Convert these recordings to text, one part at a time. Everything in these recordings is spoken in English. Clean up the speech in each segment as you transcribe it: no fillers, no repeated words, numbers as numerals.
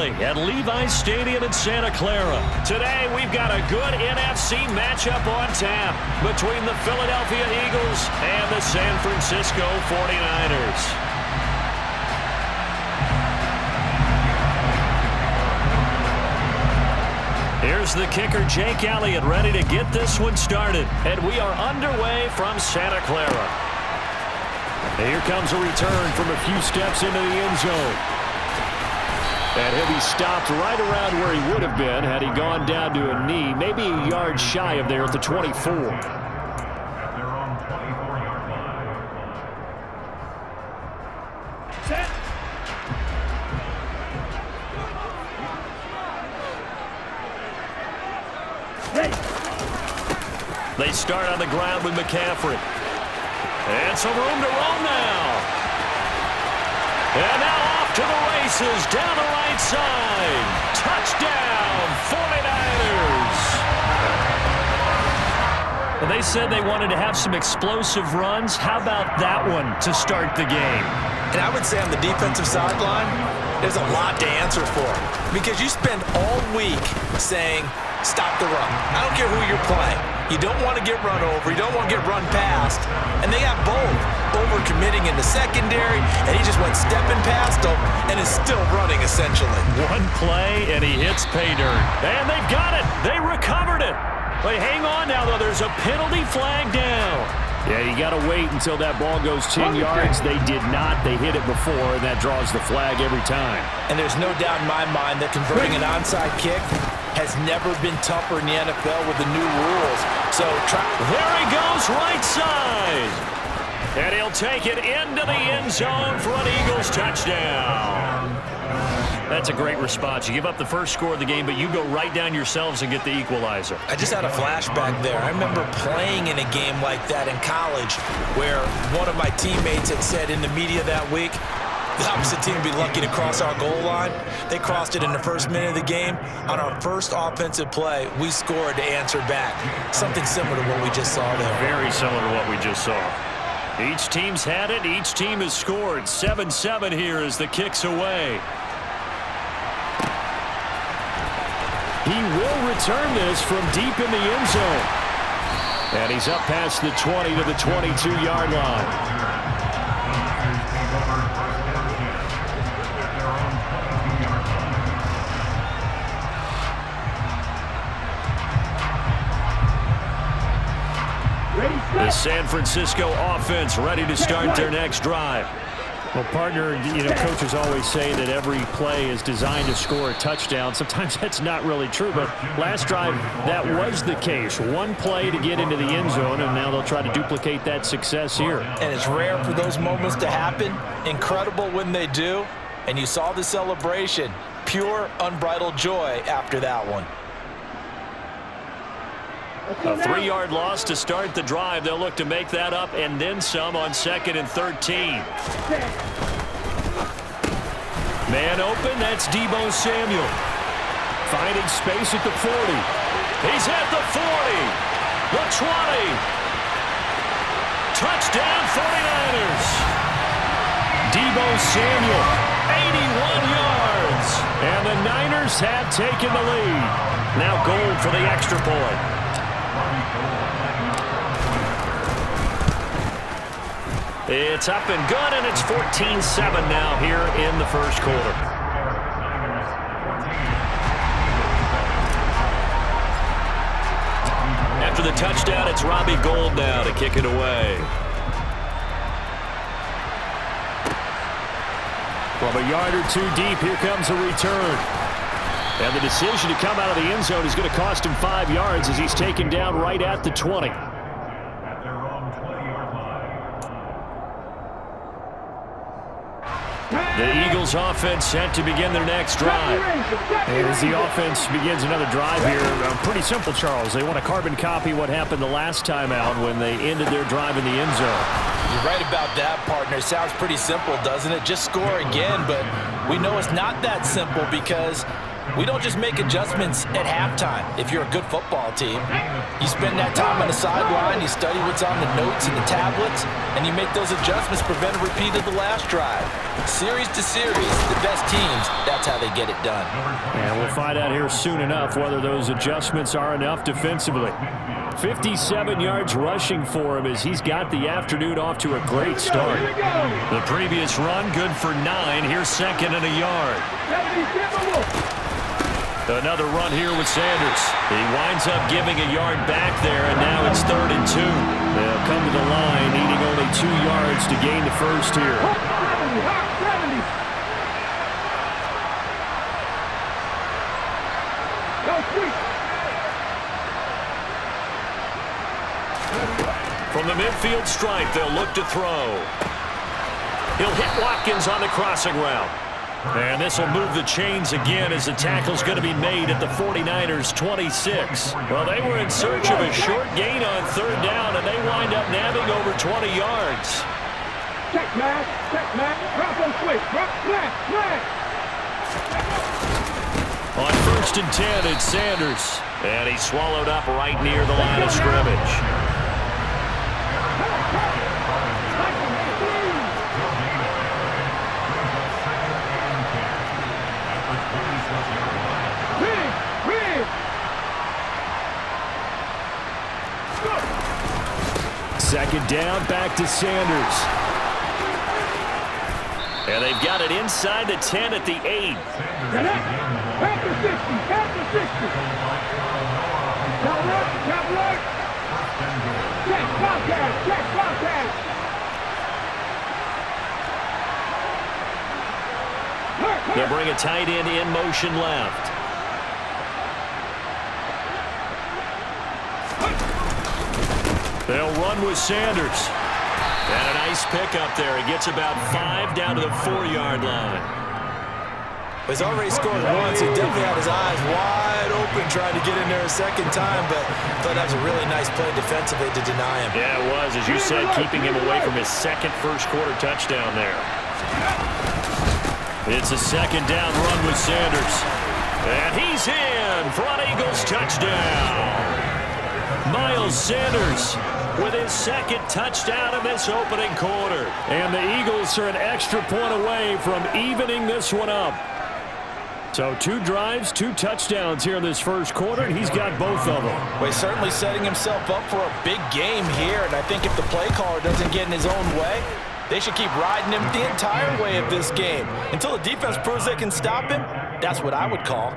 Valley at Levi's Stadium in Santa Clara. Today, we've got a good NFC matchup on tap between the Philadelphia Eagles and the San Francisco 49ers. Here's the kicker, Jake Elliott, ready to get this one started. And we are underway from Santa Clara. Here comes a return from a few steps into the end zone. And he'll be stopped right around where he would have been had he gone down to a knee, maybe a yard shy of there at the 24. They start on the ground with McCaffrey. And some room to roam now. And now off to the races down the right side. Touchdown, 49ers. Well, they said they wanted to have some explosive runs. How about that one to start the game? And I would say on the defensive sideline, there's a lot to answer for. Because you spend all week saying, stop the run. I don't care who you're playing. You don't want to get run over. You don't want to get run past. And they got both. Over-committing in the secondary, and he just went stepping past them and is still running, essentially. One play, and he hits pay dirt. And they've got it. They recovered it. But hang on now, though. There's a penalty flag down. Yeah, you got to wait until that ball goes 10 yards. They did not. They hit it before, and that draws the flag every time. And there's no doubt in my mind that converting an onside kick has never been tougher in the NFL with the new rules. So there he goes, right side. And he'll take it into the end zone for an Eagles touchdown. That's a great response. You give up the first score of the game, but you go right down yourselves and get the equalizer. I just had a flashback there. I remember playing in a game like that in college where one of my teammates had said in the media that week, the opposite team would be lucky to cross our goal line. They crossed it in the first minute of the game. On our first offensive play, we scored to answer back. Something similar to what we just saw there. Very similar to what we just saw. Each team's had it. Each team has scored. 7-7 here as the kick's away. He will return this from deep in the end zone. And he's up past the 20 to the 22-yard line. The San Francisco offense ready to start their next drive. Well, partner, coaches always say that every play is designed to score a touchdown. Sometimes that's not really true, but last drive, that was the case. One play to get into the end zone, and now they'll try to duplicate that success here. And it's rare for those moments to happen. Incredible when they do. And you saw the celebration. Pure, unbridled joy after that one. A 3-yard loss to start the drive. They'll look to make that up and then some on 2nd and 13. Man open, that's Deebo Samuel. Finding space at the 40. He's at the 40. The 20. Touchdown 49ers. Deebo Samuel, 81 yards. And the Niners have taken the lead. Now Gold for the extra point. It's up and good, and it's 14-7 now here in the first quarter. After the touchdown, it's Robbie Gould now to kick it away. From a yard or two deep, here comes a return. And the decision to come out of the end zone is going to cost him 5 yards as he's taken down right at the 20. The Eagles offense set to begin their next drive. And as the offense begins another drive here, pretty simple, Charles. They want to carbon copy what happened the last time out when they ended their drive in the end zone. You're right about that, partner. Sounds pretty simple, doesn't it? Just score again, but we know it's not that simple because We don't just make adjustments at halftime if you're a good football team. You spend that time on the sideline, you study what's on the notes and the tablets, and you make those adjustments, prevent a repeat of the last drive. Series to series, the best teams, that's how they get it done. And we'll find out here soon enough whether those adjustments are enough defensively. 57 yards rushing for him as he's got the afternoon off to a great start. The previous run, good for 9. Here's second and a yard. Another run here with Sanders. He winds up giving a yard back there, and now it's 3rd and 2. They'll come to the line, needing only 2 yards to gain the first here. From the midfield stripe, they'll look to throw. He'll hit Watkins on the crossing route. And this will move the chains again as the tackle's going to be made at the 49ers' 26. Well, they were in search of a short gain on 3rd down, and they wind up nabbing over 20 yards. Check, man. Drop on switch. Drop, flat. On 1st and 10, it's Sanders. And he's swallowed up right near the line of scrimmage. Second down, back to Sanders. And they've got it inside the 10 at the 8. Back to 60. Top right. Check Bobcat. They'll bring a tight end in motion left. They'll run with Sanders. And a nice pickup there. He gets about 5 down to the 4-yard line. He's already scored once. He definitely had his eyes wide open trying to get in there a second time, but I thought that was a really nice play defensively to deny him. Yeah, it was, as you said, keeping him away from his second first-quarter touchdown there. It's a second down run with Sanders. And he's in for an Eagles touchdown. Miles Sanders with his second touchdown in this opening quarter. And the Eagles are an extra point away from evening this one up. So 2 drives, 2 touchdowns here in this first quarter, and he's got both of them. Well, he's certainly setting himself up for a big game here, and I think if the play caller doesn't get in his own way, they should keep riding him the entire way of this game. Until the defense proves they can stop him, that's what I would call.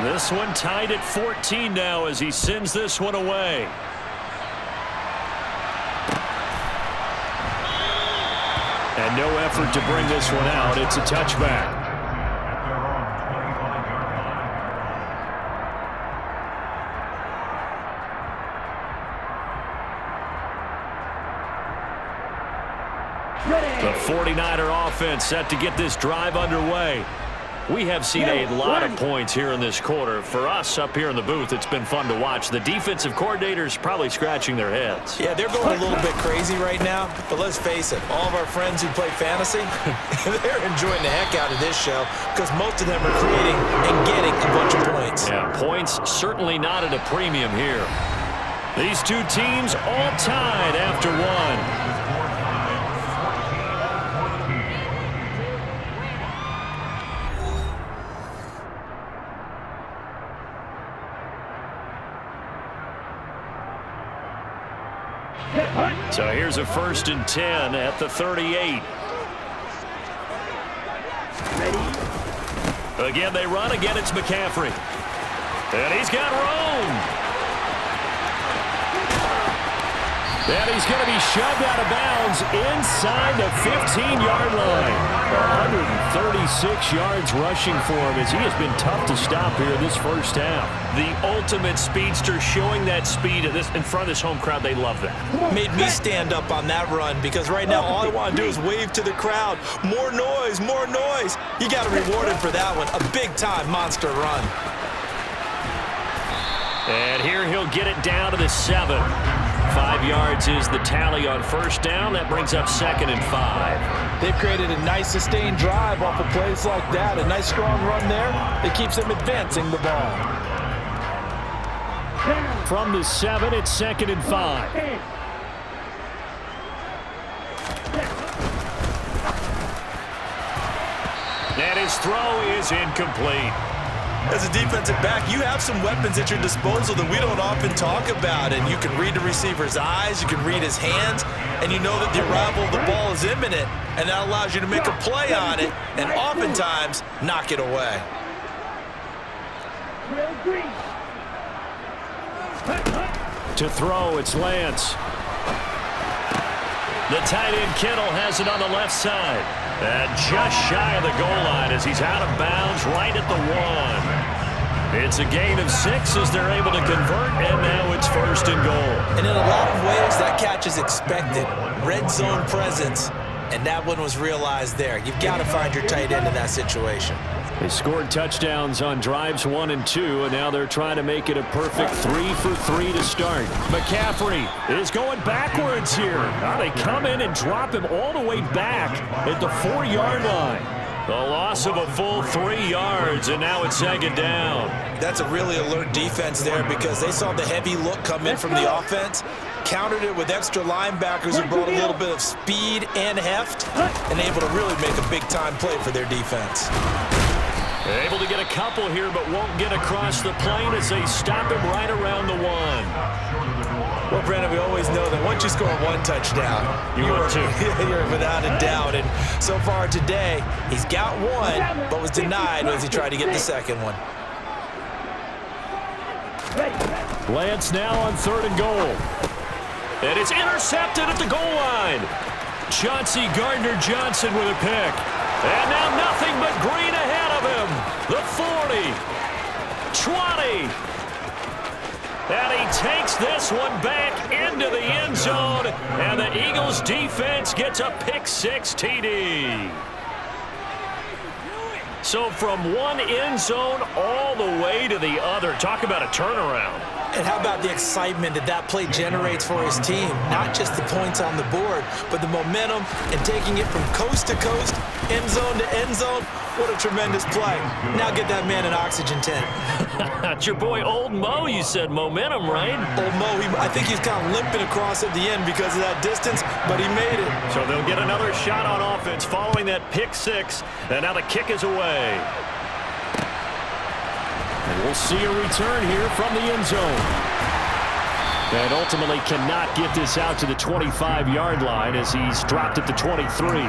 This one tied at 14 now as he sends this one away. And no effort to bring this one out. It's a touchback. The 49er offense set to get this drive underway. We have seen a lot of points here in this quarter. For us up here in the booth, it's been fun to watch. The defensive coordinators probably scratching their heads. Yeah, they're going a little bit crazy right now, but let's face it, all of our friends who play fantasy, they're enjoying the heck out of this show because most of them are creating and getting a bunch of points. Yeah, points certainly not at a premium here. These two teams all tied after one. So here's a 1st and 10 at the 38. Again, they run. Again, it's McCaffrey. And he's got room. And he's going to be shoved out of bounds inside the 15-yard line. 136 yards rushing for him as he has been tough to stop here this first half. The ultimate speedster showing that speed in front of this home crowd. They love that. Made me stand up on that run because right now all I want to do is wave to the crowd. More noise, more noise. You got to reward him for that one. A big-time monster run. And here he'll get it down to the 7. 5 yards is the tally on first down. That brings up 2nd and 5. They've created a nice sustained drive off of plays like that. A nice strong run there that keeps them advancing the ball. From the 7, it's 2nd and 5. And his throw is incomplete. As a defensive back, you have some weapons at your disposal that we don't often talk about. And you can read the receiver's eyes, you can read his hands, and you know that the arrival of the ball is imminent. And that allows you to make a play on it and oftentimes knock it away. To throw, it's Lance. The tight end Kittle has it on the left side. And just shy of the goal line as he's out of bounds right at the 1. It's a gain of 6 as they're able to convert, and now it's 1st and goal. And in a lot of ways, that catch is expected. Red zone presence, and that one was realized there. You've got to find your tight end in that situation. They scored touchdowns on drives 1 and 2, and now they're trying to make it a perfect 3 for 3 to start. McCaffrey is going backwards here. Now they come in and drop him all the way back at the 4-yard line. The loss of a full 3 yards, and now it's 2nd down. That's a really alert defense there because they saw the heavy look come in from the offense, countered it with extra linebackers who brought a little bit of speed and heft, and able to really make a big-time play for their defense. They're able to get a couple here, but won't get across the plane as they stop him right around the 1. Well, Brandon, we always know that once you score 1 touchdown, you're without a doubt. And so far today, he's got 1, but was denied as he tried to get the 2nd one. Lance now on 3rd and goal. And it's intercepted at the goal line. Chauncey Gardner-Johnson with a pick. And now nothing but green ahead of him. The 40, 20. And he takes this one back into the end zone. And the Eagles defense gets a pick-6 TD. So from one end zone all the way to the other. Talk about a turnaround. And how about the excitement that play generates for his team? Not just the points on the board, but the momentum and taking it from coast to coast, end zone to end zone. What a tremendous play. Now get that man an oxygen tent. That's your boy Old Mo, you said. Momentum, right? Old Mo, I think he's kind of limping across at the end because of that distance, but he made it. So they'll get another shot on offense following that pick-6, and now the kick is away. And we'll see a return here from the end zone. And ultimately cannot get this out to the 25-yard line as he's dropped at the 23.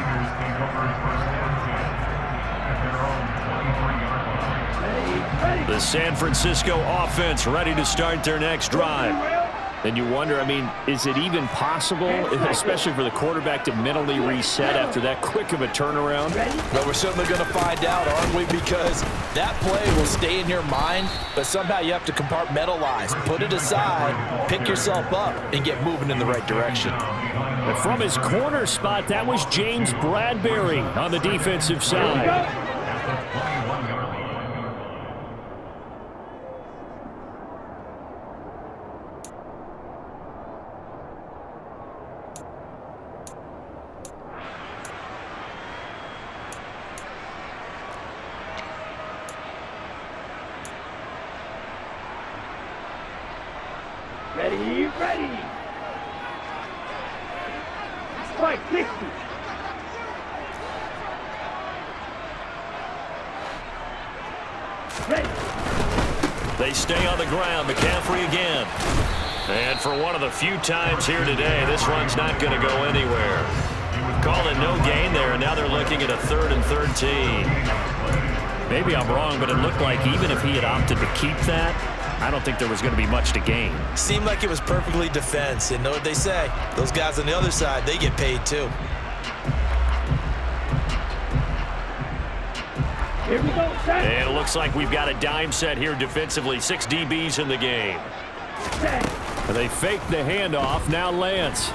The San Francisco offense ready to start their next drive. And you wonder, I mean, is it even possible, especially for the quarterback, to mentally reset after that quick of a turnaround? Well, we're certainly going to find out, aren't we? Because that play will stay in your mind, but somehow you have to compartmentalize. Put it aside, pick yourself up, and get moving in the right direction. And from his corner spot, that was James Bradbury on the defensive side. Ready, ready. Spike 60. Ready. They stay on the ground. McCaffrey again. And for one of the few times here today, this run's not going to go anywhere. Call it no gain there, and now they're looking at a 3rd and 13. Maybe I'm wrong, but it looked like even if he had opted to keep that, I don't think there was going to be much to gain. Seemed like it was perfectly defense, and know what they say. Those guys on the other side, they get paid too. Here we go, set. And it looks like we've got a dime set here defensively. 6 DBs in the game. Set. They fake the handoff. Now Lance.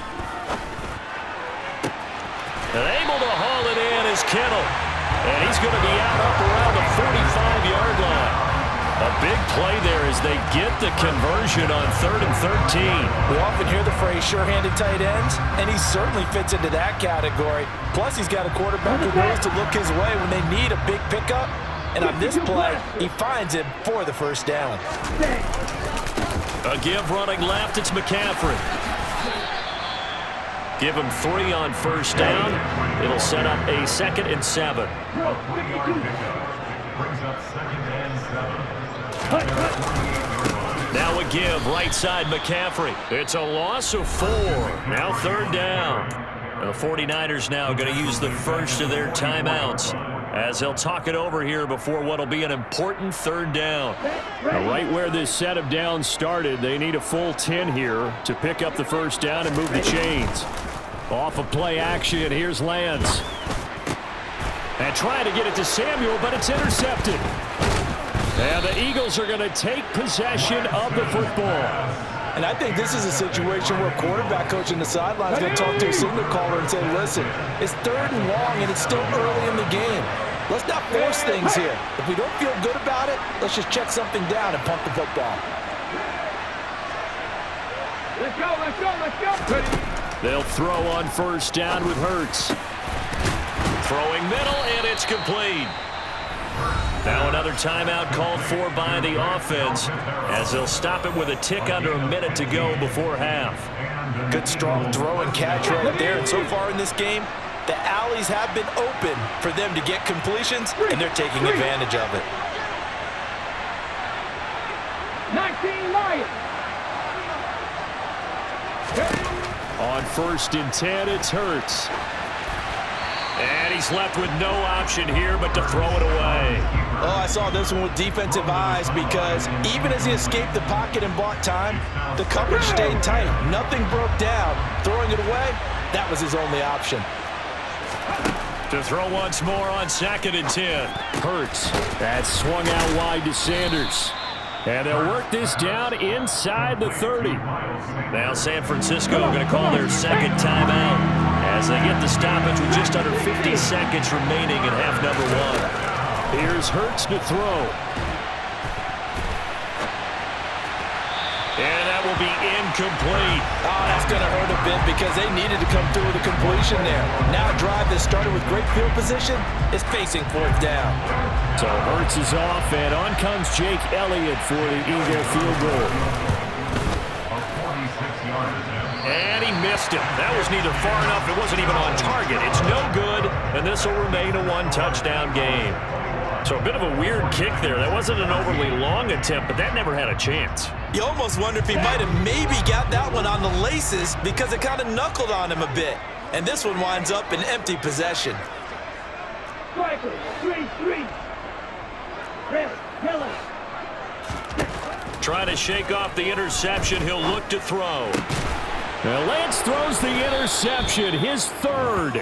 And able to haul it in is Kittle. And he's going to be out up around the 45-yard line. A big play there as they get the conversion on 3rd and 13. We often hear the phrase sure-handed tight ends, and he certainly fits into that category. Plus, he's got a quarterback who knows to look his way when they need a big pickup. And on this play, he finds him for the first down. A give running left, it's McCaffrey. Give him 3 on first down. It'll set up a 2nd and 7. Now a give, right side McCaffrey. It's a loss of 4. Now 3rd down. The 49ers now going to use the first of their timeouts as they'll talk it over here before what will be an important 3rd down. Now, right where this set of downs started, they need a full 10 here to pick up the first down and move the chains. Off of play action, here's Lance. And trying to get it to Samuel, but it's intercepted. And the Eagles are going to take possession of the football. And I think this is a situation where quarterback coach in the sideline is going to talk to a signal caller and say, listen, it's 3rd and long and it's still early in the game. Let's not force things here. If we don't feel good about it, let's just check something down and pump the football. Let's go, let's go, let's go. They'll throw on first down with Hurts. Throwing middle, and it's complete. Now another timeout called for by the offense as they'll stop it with a tick under a minute to go before half. Good strong throw and catch right there. And so far in this game, the alleys have been open for them to get completions, and they're taking advantage of it. 19 Lions. On 1st and 10, it's Hurts. And he's left with no option here but to throw it away. Oh, I saw this one with defensive eyes because even as he escaped the pocket and bought time, the coverage stayed tight. Nothing broke down. Throwing it away, that was his only option. To throw once more on 2nd and 10. Hurts. That's swung out wide to Sanders. And they'll work this down inside the 30. Now San Francisco going to call their 2nd timeout as they get the stoppage with just under 50 seconds remaining in half number 1. Here's Hurts to throw. And that will be incomplete. Oh, that's going to hurt a bit because they needed to come through with a completion there. Now a drive that started with great field position is facing 4th down. So Hurts is off, and on comes Jake Elliott for the Eagle field goal. And he missed it. That was neither far enough. It wasn't even on target. It's no good, and this will remain a 1-touchdown game. So a bit of a weird kick there. That wasn't an overly long attempt, but that never had a chance. You almost wonder if he might have maybe got that one on the laces because it kind of knuckled on him a bit. And this one winds up in empty possession. Striker, 3-3. Press, Miller. Trying to shake off the interception. He'll look to throw. Now Lance throws the interception, his 3rd.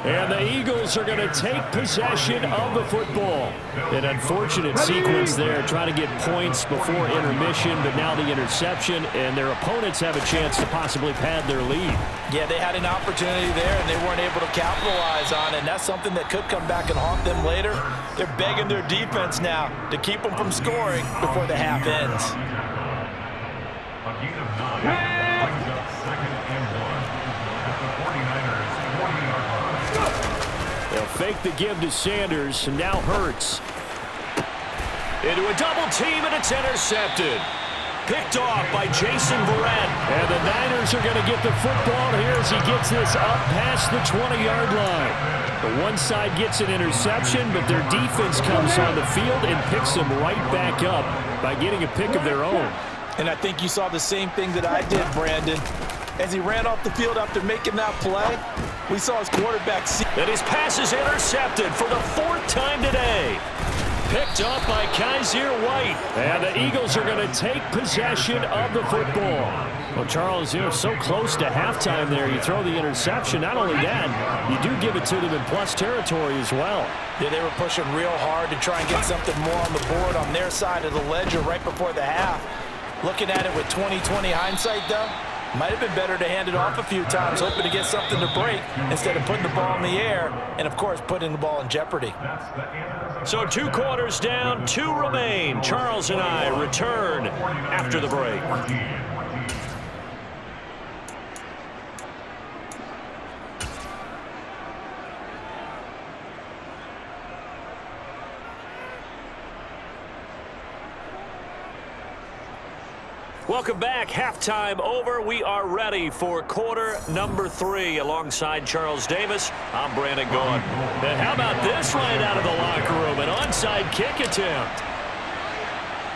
And the Eagles are going to take possession of the football. An unfortunate sequence there, trying to get points before intermission, but now the interception, and their opponents have a chance to possibly pad their lead. Yeah, they had an opportunity there, and they weren't able to capitalize on it, and that's something that could come back and haunt them later. They're begging their defense now to keep them from scoring before the half ends. They'll fake the give to Sanders, and now Hurts. Into a double team, and it's intercepted. Picked off by Jason Verrett. And the Niners are going to get the football here as he gets this up past the 20-yard line. The one side gets an interception, but their defense comes on the field and picks them right back up by getting a pick of their own. And I think you saw the same thing that I did, Brandon. As he ran off the field after making that play, we saw his quarterback see. And his pass is intercepted for the 4th time today. Picked up by Kaiser White. And the Eagles are going to take possession of the football. Well, Charles, you're so close to halftime there. You throw the interception. Not only that, you do give it to them in plus territory as well. Yeah, they were pushing real hard to try and get something more on the board on their side of the ledger right before the half. Looking at it with 20/20 hindsight, though, Might have been better to hand it off a few times, hoping to get something to break instead of putting the ball in the air and, of course, putting the ball in jeopardy. So 2 quarters down, 2 remain. Charles and I return after the break. Welcome back. Halftime over. We are ready for quarter number 3 alongside Charles Davis. I'm Brandon Gaudin. And how about this right out of the locker room? An onside kick attempt.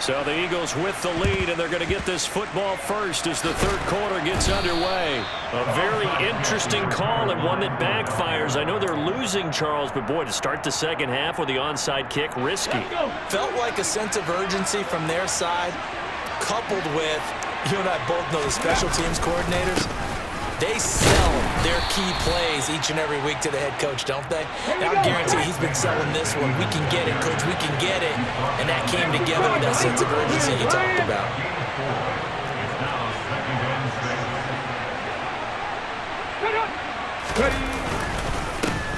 So the Eagles with the lead, and they're going to get this football first as the third quarter gets underway. A very interesting call and one that backfires. I know they're losing, Charles, but boy, to start the second half with the onside kick, risky. Felt like a sense of urgency from their side, coupled with, you and I both know the special teams coordinators, they sell their key plays each and every week to the head coach, don't they? And I guarantee he's been selling this one. We can get it, coach, we can get it. And that came together with that sense of urgency you talked about.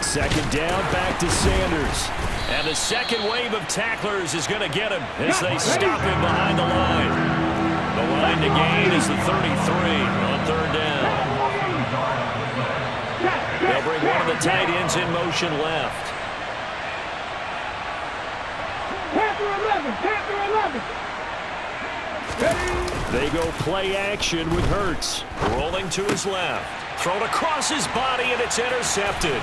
Second down, back to Sanders. And the second wave of tacklers is going to get him as they stop him behind the line. The line to gain is the 33 on third down. They'll bring one of the tight ends in motion left. They go play action with Hurts. Rolling to his left. Thrown across his body, and it's intercepted.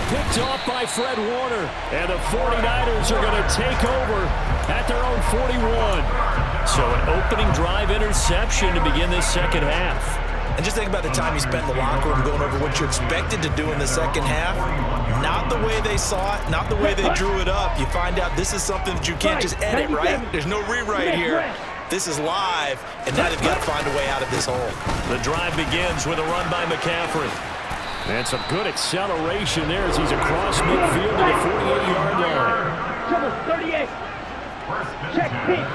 Picked off by Fred Warner. And the 49ers are going to take over at their own 41. So an opening drive interception to begin this second half. And just think about the time you spent in the locker room going over what you expected to do in the second half. Not the way they saw it, not the way they drew it up. You find out this is something that you can't just edit, right? There's no rewrite here. This is live, and now they've got to find a way out of this hole. The drive begins with a run by McCaffrey. And some good acceleration there as he's across midfield to the 48-yard line. Trouble 38. Check pitch.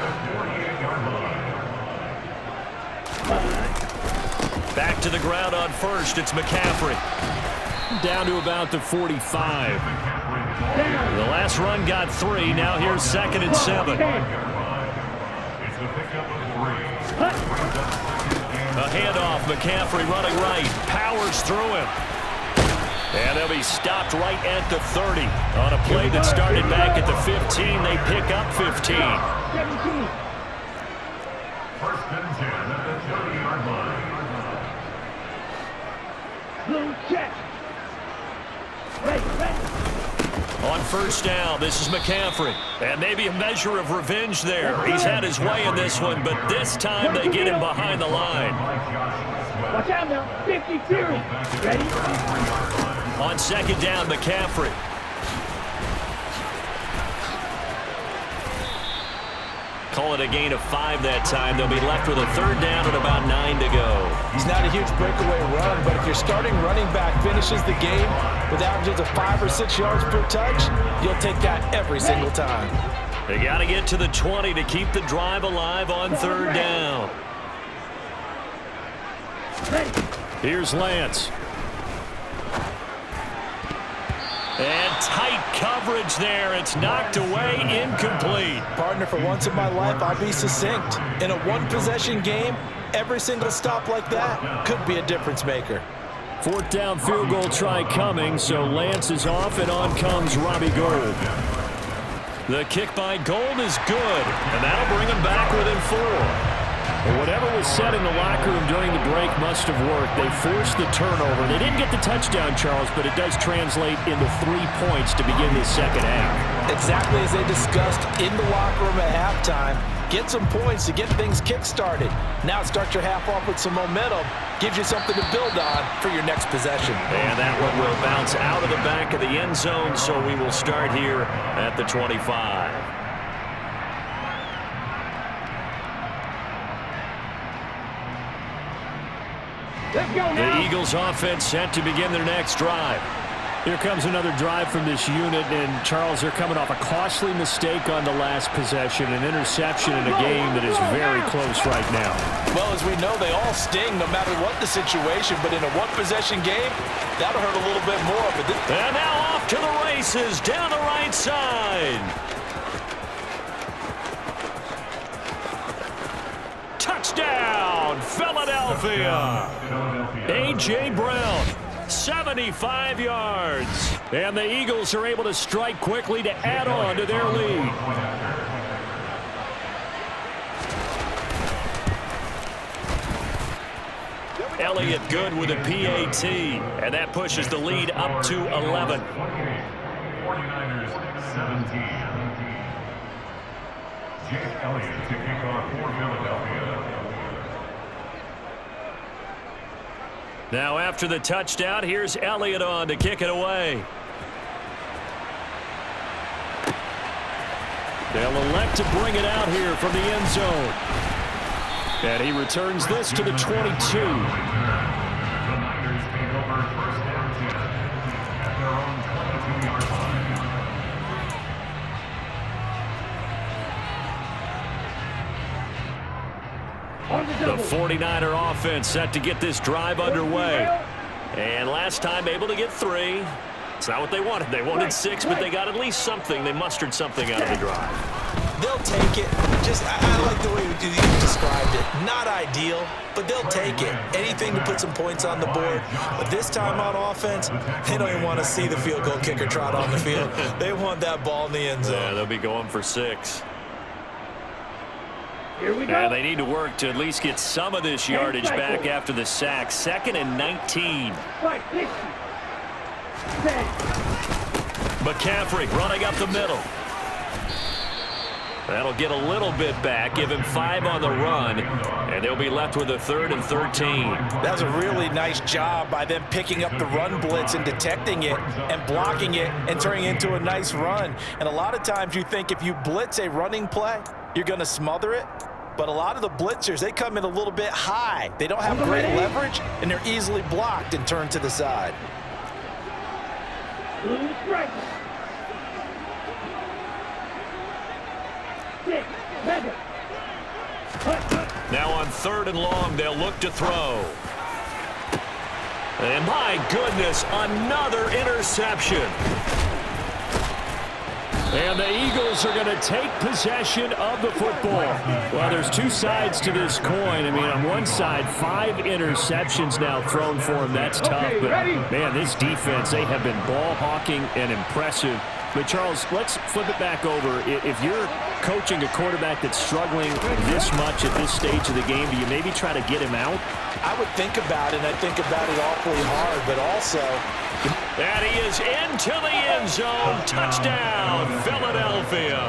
Back to the ground on first. It's McCaffrey. Down to about the 45. The last run got 3. Now here's 2nd and 7. A handoff, McCaffrey running right, powers through him. And he'll be stopped right at the 30. On a play that started back at the 15, they pick up 15. 17. First and 10 at the 30-yard line. Blue check. Ready. On first down, this is McCaffrey. And maybe a measure of revenge there. He's had his way in this one, but this time they get him behind the line. Watch out now. 50 Fury. Ready? On second down, McCaffrey. Call it a gain of 5 that time. They'll be left with a third down and about 9 to go. It's not a huge breakaway run, but if your starting running back finishes the game with averages of 5 or 6 yards per touch, you'll take that every single time. They got to get to the 20 to keep the drive alive on third down. Here's Lance. And tight coverage there. It's knocked away, incomplete. Partner, for once in my life, I'll be succinct. In a one-possession game, every single stop like that could be a difference maker. Fourth down field goal try coming, so Lance is off, and on comes Robbie Gould. The kick by Gould is good, and that'll bring him back within 4. But whatever was said in the locker room during the break must have worked. They forced the turnover. They didn't get the touchdown, Charles, but it does translate into 3 points to begin this second half. Exactly as they discussed in the locker room at halftime. Get some points to get things kick-started. Now start your half off with some momentum. Gives you something to build on for your next possession. And that one will bounce out of the back of the end zone, so we will start here at the 25. Let's go now. The Eagles offense set to begin their next drive. Here comes another drive from this unit, and Charles, they're coming off a costly mistake on the last possession, an interception in a game that is very close right now. Well, as we know, they all sting no matter what the situation, but in a one-possession game, that'll hurt a little bit more. But and now off to the races down the right side. Touchdown, Philadelphia. A.J. Brown. 75 yards. And the Eagles are able to strike quickly to add on to their lead. Elliott good with a PAT. And that pushes the lead up to 11. 49ers 17. Jake Elliott to kick off for Philadelphia. Now after the touchdown, here's Elliott on to kick it away. They'll elect to bring it out here from the end zone. And he returns this to the 22. The Niners take over first down 10 at their own 22-yard line. The 49er offense set to get this drive underway. And last time able to get 3. It's not what they wanted. They wanted 6, but they got at least something. They mustered something out of the drive. they'll take it. Just, I like the way you described it. Not ideal, but they'll take it. Anything to put some points on the board. But this time on offense, they don't even want to see the field goal kicker trot on the field. They want that ball in the end zone. Yeah, they'll be going for 6. Here we go. And they need to work to at least get some of this yardage back after the sack. 2nd and 19. Right, 60. 10. McCaffrey running up the middle. That'll get a little bit back, give him 5 on the run, and they'll be left with a 3rd and 13. That was a really nice job by them picking up the run blitz and detecting it and blocking it and turning it into a nice run. And a lot of times you think if you blitz a running play, you're going to smother it. But a lot of the blitzers, they come in a little bit high. They don't have great leverage, and they're easily blocked and turned to the side. Strike. 6, 7. Now on 3rd and long, they'll look to throw. And my goodness, another interception. And the Eagles are going to take possession of the football. Well, there's 2 sides to this coin. I mean, on one side, 5 interceptions now thrown for him. That's tough. But, man, this defense, they have been ball hawking and impressive. But, Charles, let's flip it back over. If you're coaching a quarterback that's struggling this much at this stage of the game, do you maybe try to get him out? I would think about it, and I think about it awfully hard, but also... And he is into the end zone. Touchdown, Philadelphia.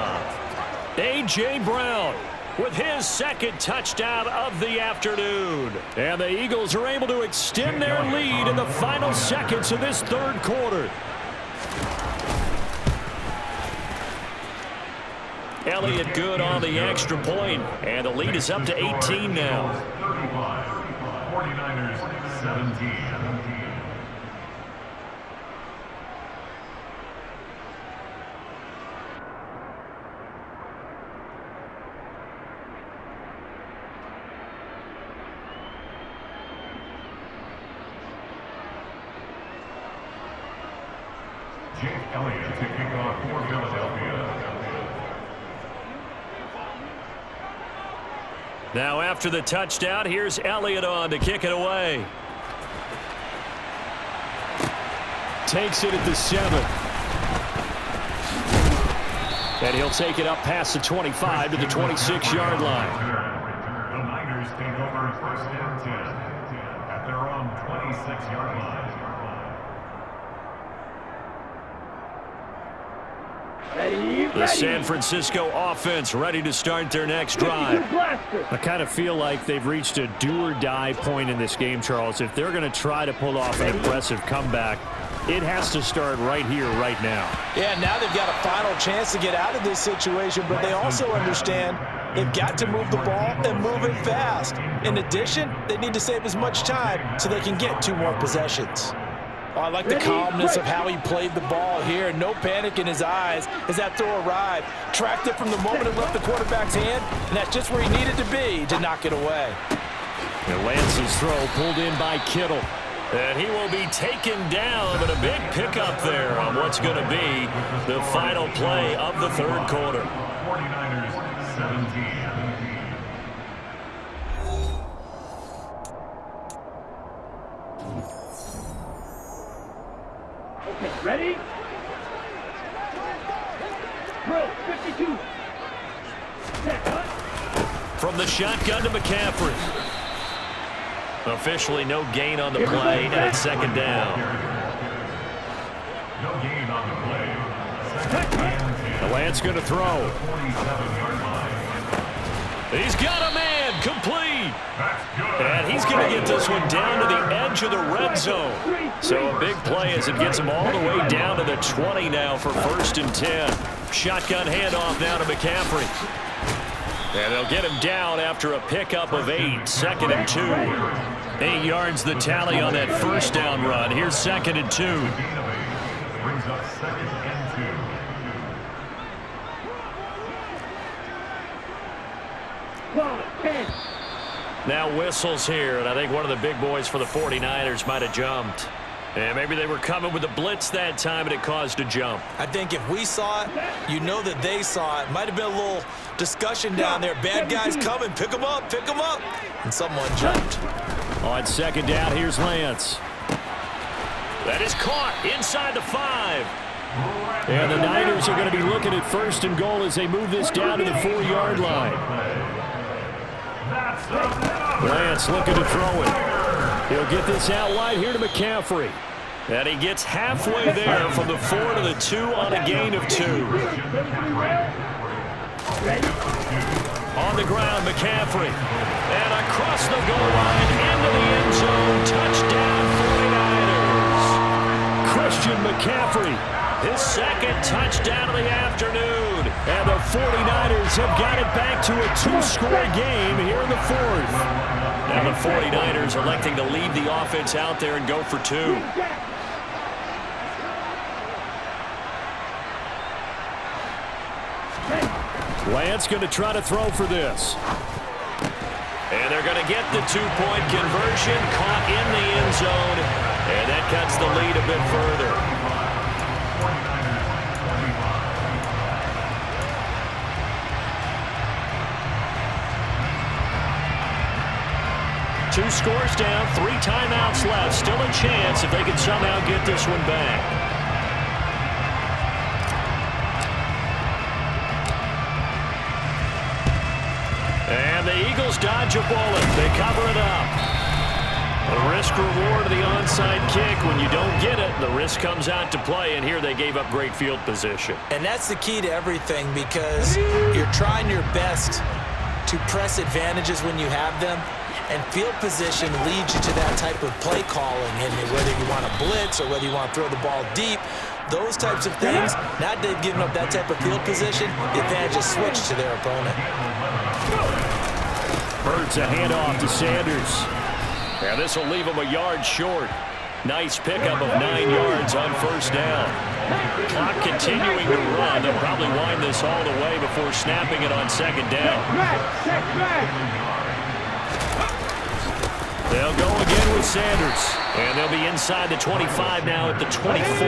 A.J. Brown with his 2nd touchdown of the afternoon. And the Eagles are able to extend their lead in the final seconds of this 3rd quarter. Elliott good on the extra point, and the lead is up to 18 now. 35, 49ers 17. Jake Elliott to kick off for Philadelphia. Now after the touchdown, here's Elliott on to kick it away. Takes it at the 7. And he'll take it up past the 25 to the 26-yard line. The Niners take over 1st and 10 at their own 26-yard line. The San Francisco offense ready to start their next drive. I kind of feel like they've reached a do-or-die point in this game, Charles. If they're going to try to pull off an impressive comeback, it has to start right here, right now. Yeah, now they've got a final chance to get out of this situation, but they also understand they've got to move the ball and move it fast. In addition, they need to save as much time so they can get 2 more possessions. Oh, I like the calmness of how he played the ball here. No panic in his eyes as that throw arrived. Tracked it from the moment it left the quarterback's hand, and that's just where he needed to be to knock it away. And Lance's throw pulled in by Kittle. And he will be taken down, but a big pickup there on what's going to be the final play of the third quarter. 49ers 17. Okay, ready? Drill, 52. Set, cut. From the shotgun to McCaffrey. Officially no gain on the play, and it's second down. No gain on the play. Second and 10. Lance going to throw. 47-yard line. He's got a man, complete. That's good. And he's going to get this one down to the edge of the red zone. So a big play as it gets him all the way down to the 20 now for 1st and 10. Shotgun handoff now to McCaffrey. And they'll get him down after a pickup of 8, 2nd and 2. 8 yards the tally on that first down run. Here's 2nd and 2. Brings up 2nd and 2. Ball, 10. Now whistles here, and I think one of the big boys for the 49ers might have jumped. And maybe they were coming with a blitz that time, and it caused a jump. I think if we saw it, you know that they saw it. Might have been a little discussion down there. Bad guys coming. Pick them up. Pick them up. And someone jumped. On second down, here's Lance. That is caught inside the 5. And the Niners are going to be looking at 1st and goal as they move this down to the 4-yard line. Lance looking to throw it. He'll get this out wide here to McCaffrey. And he gets halfway there from the 4 to the 2 on a gain of 2. On the ground, McCaffrey. And across the goal line into the end zone. Touchdown, 49ers. Christian McCaffrey, his 2nd touchdown of the afternoon. And the 49ers have got it back to a 2-score game here in the 4th. And the 49ers electing to leave the offense out there and go for 2. Lance going to try to throw for this. And they're going to get the 2-point conversion, caught in the end zone. And that cuts the lead a bit further. 2 scores down, 3 timeouts left. Still a chance if they can somehow get this one back. And the Eagles dodge a bullet. They cover it up. The risk-reward of the onside kick. When you don't get it, the risk comes out to play, and here they gave up great field position. And that's the key to everything, because you're trying your best to press advantages when you have them. And field position leads you to that type of play calling, and whether you want to blitz or whether you want to throw the ball deep, those types of things. Now they've given up that type of field position, the advantage is switched to their opponent. Birds a handoff to Sanders. Now this will leave him a yard short. Nice pickup of 9 yards on 1st down. Clock continuing to run. They'll probably wind this all the way before snapping it on 2nd down. They'll go again with Sanders. And they'll be inside the 25 now at the 24.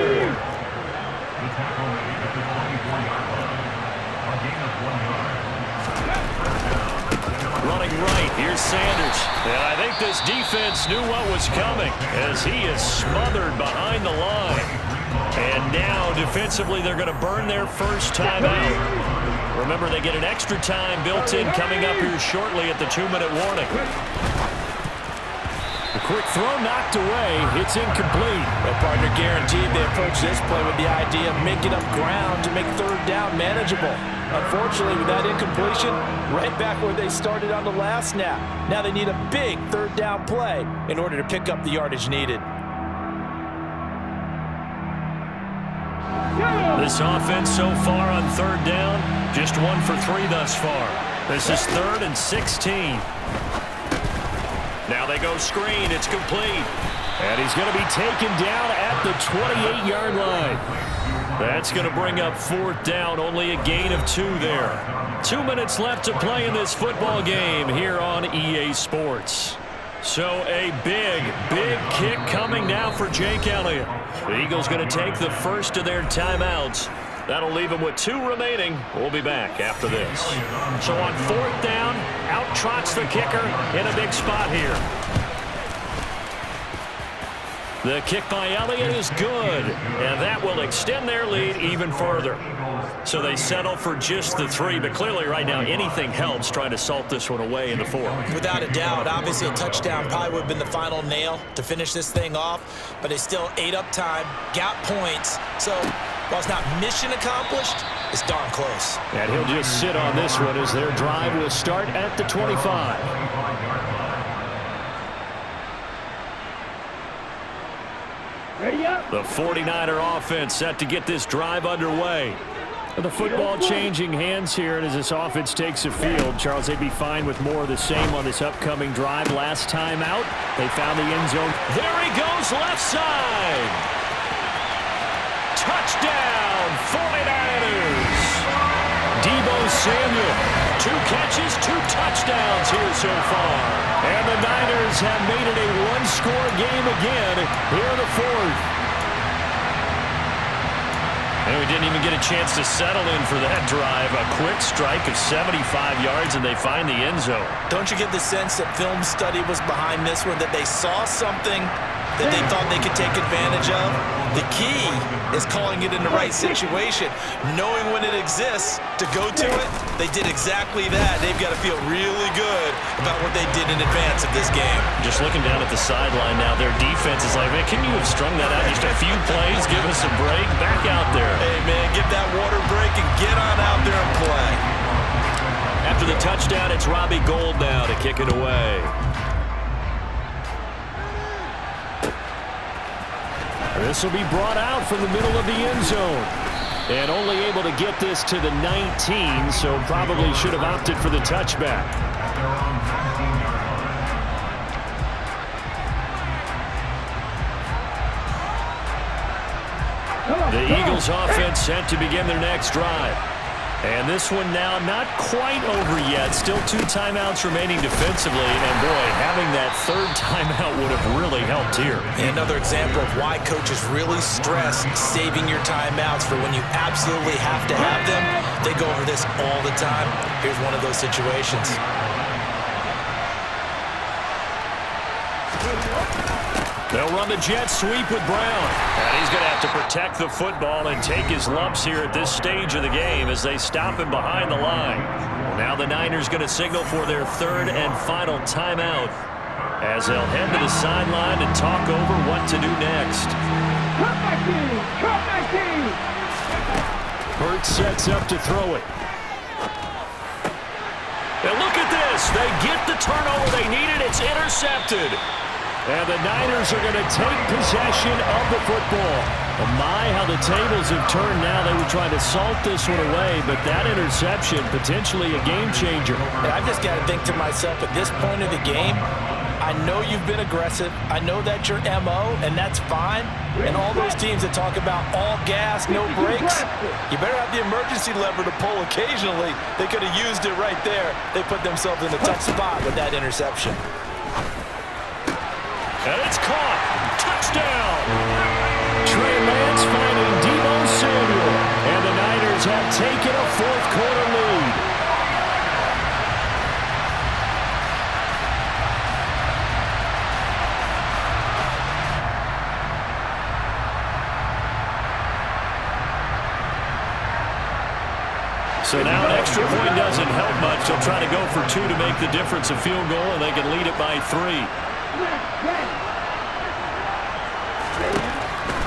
Running right, here's Sanders. And I think this defense knew what was coming as he is smothered behind the line. And now defensively they're going to burn their first time out. Remember, they get an extra time built in coming up here shortly at the 2-minute warning. A quick throw knocked away. It's incomplete. Well, partner, guaranteed they approach this play with the idea of making up ground to make 3rd down manageable. Unfortunately, with that incompletion, right back where they started on the last snap. Now they need a big 3rd down play in order to pick up the yardage needed. This offense so far on 3rd down, just 1 for 3 thus far. This is 3rd and 16. Now they go screen. It's complete. And he's going to be taken down at the 28-yard line. That's going to bring up 4th down, only a gain of 2 there. 2 minutes left to play in this football game here on EA Sports. So a big kick coming now for Jake Elliott. The Eagles going to take the first of their timeouts. That'll leave them with 2 remaining. We'll be back after this. So on 4th down, out trots the kicker in a big spot here. The kick by Elliott is good, and that will extend their lead even further. So they settle for just the 3, but clearly right now anything helps trying to salt this one away in the 4th. Without a doubt, obviously a touchdown probably would have been the final nail to finish this thing off, but they still ate up time, got points. So while it's not mission accomplished, it's darn close. And he'll just sit on this one as their drive will start at the 25. Ready up. The 49er offense set to get this drive underway. The football changing hands here, and as this offense takes the field, Charles, they'd be fine with more of the same on this upcoming drive. Last time out, they found the end zone. There he goes, left side. Touchdown, 49ers. Deebo Samuel, 2 catches, 2 touchdowns here so far. And the Niners have made it a 1-score game again here in the 4th. And we didn't even get a chance to settle in for that drive. A quick strike of 75 yards, and they find the end zone. Don't you get the sense that film study was behind this one, that they saw something that they thought they could take advantage of? The key is calling it in the right situation, knowing when it exists to go to it. They did exactly that. They've got to feel really good about what they did in advance of this game. Just looking down at the sideline now, their defense is like, man, can you have strung that out just a few plays? Give us a break. Back out there. Hey, man, get that water break and get on out there and play. After the touchdown, it's Robbie Gould now to kick it away. This will be brought out from the middle of the end zone. And only able to get this to the 19, so probably should have opted for the touchback. The Eagles offense set to begin their next drive. And this one now not quite over yet. Still 2 timeouts remaining defensively. And, boy, having that 3rd timeout would have really helped here. And another example of why coaches really stress saving your timeouts for when you absolutely have to have them. They go over this all the time. Here's one of those situations. They'll run the jet sweep with Brown. And he's going to have to protect the football and take his lumps here at this stage of the game as they stop him behind the line. Now the Niners going to signal for their 3rd and final timeout as they'll head to the sideline and talk over what to do next. Cut my team! Cut my team! Hurts sets up to throw it. And look at this. They get the turnover they needed. It's intercepted. And the Niners are going to take possession of the football. Oh my, how the tables have turned now. They were trying to salt this one away, but that interception, potentially a game changer. And I just got to think to myself, at this point of the game, I know you've been aggressive. I know that's your MO, and that's fine. And all those teams that talk about all gas, no brakes, you better have the emergency lever to pull occasionally. They could have used it right there. They put themselves in a tough spot with that interception. And it's caught. Touchdown. Trey Lance finding Deebo Samuel. And the Niners have taken a 4th-quarter lead. So now an extra point doesn't help much. They'll try to go for 2 to make the difference a field goal, and they can lead it by 3.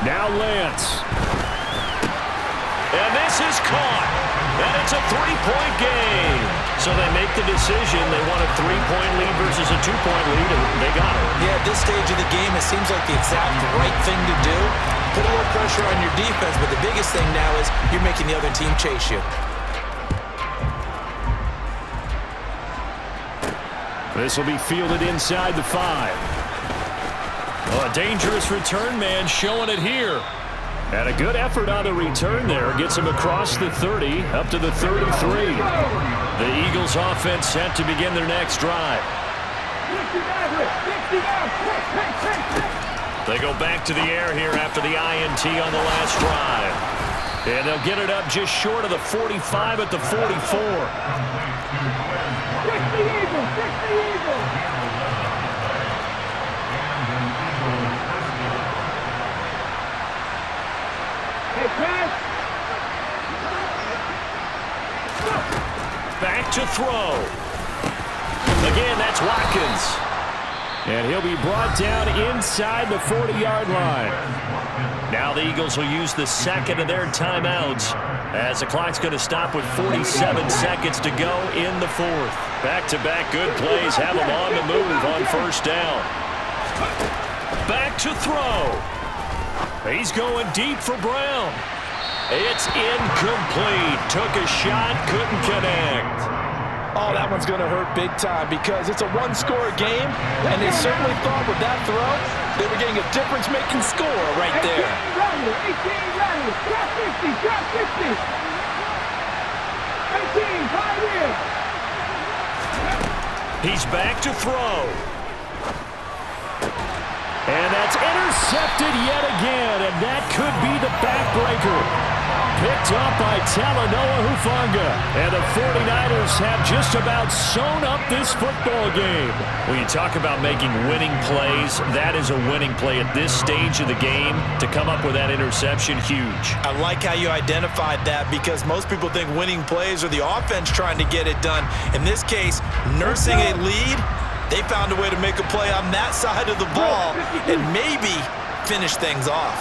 Now Lance. And this is caught. And it's a 3-point game. So they make the decision. They want a 3-point lead versus a 2-point lead, and they got it. Yeah, at this stage of the game, it seems like the exact right thing to do. Put a little pressure on your defense, but the biggest thing now is you're making the other team chase you. This will be fielded inside the 5. Oh, a dangerous return man showing it here. And a good effort on the return there. Gets him across the 30, up to the 33. The Eagles offense set to begin their next drive. They go back to the air here after the INT on the last drive. And they'll get it up just short of the 45 at the 44. Back to throw. Again, that's Watkins. And he'll be brought down inside the 40-yard line. Now the Eagles will use the second of their timeouts as the clock's going to stop with 47 seconds to go in the fourth. Back-to-back good plays have them on the move on first down. Back to throw. He's going deep for Brown. It's incomplete. Took a shot, couldn't connect. Oh, that one's going to hurt big time because it's a one-score game, and they certainly thought with that throw they were getting a difference-making score right there. 18, drop 50, drop 50. 18, 5 in. He's back to throw. And that's intercepted yet again, and that could be the backbreaker. Picked up by Talanoa Hufanga. And the 49ers have just about sewn up this football game. When you talk about making winning plays, that is a winning play at this stage of the game. To come up with that interception, huge. I like how you identified that because most people think winning plays are the offense trying to get it done. In this case, nursing a lead, they found a way to make a play on that side of the ball and maybe finish things off.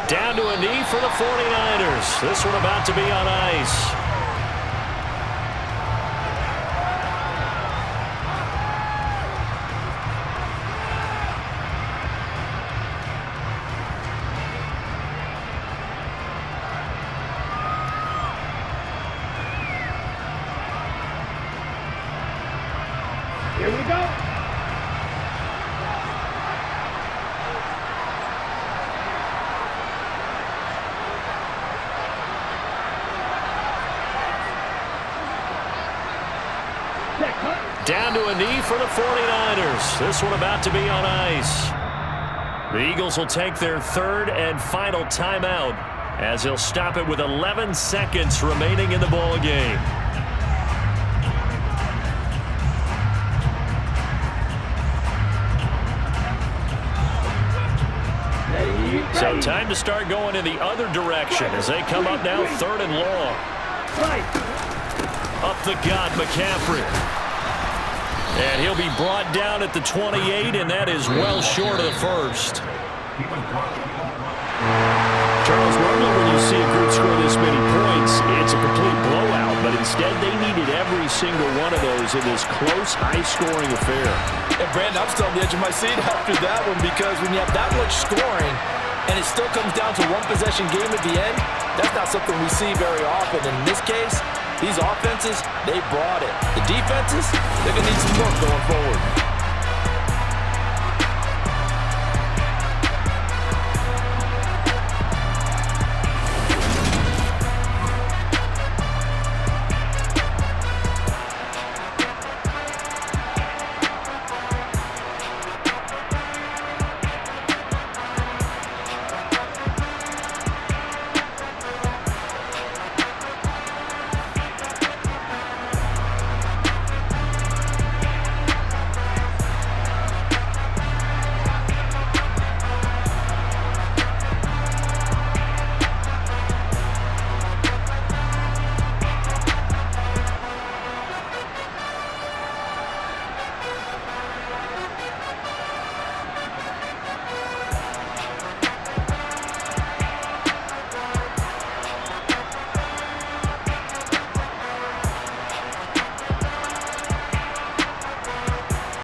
Down to a knee for the 49ers. This one about to be on ice. Here we go. Down to a knee for the 49ers. This one about to be on ice. The Eagles will take their third and final timeout as they'll stop it with 11 seconds remaining in the ball game. So time to start going in the other direction as they come up now third and long. Up the gut, McCaffrey. And he'll be brought down at the 28, and that is well short of the first. Charles, normally when you see a group score this many points, it's a complete blowout. But instead, they needed every single one of those in this close, high-scoring affair. And Brandon, I'm still on the edge of my seat after that one because when you have that much scoring and it still comes down to one-possession game at the end, that's not something we see very often. In this case, these offenses, they brought it. The defenses, they're going to need some work going forward.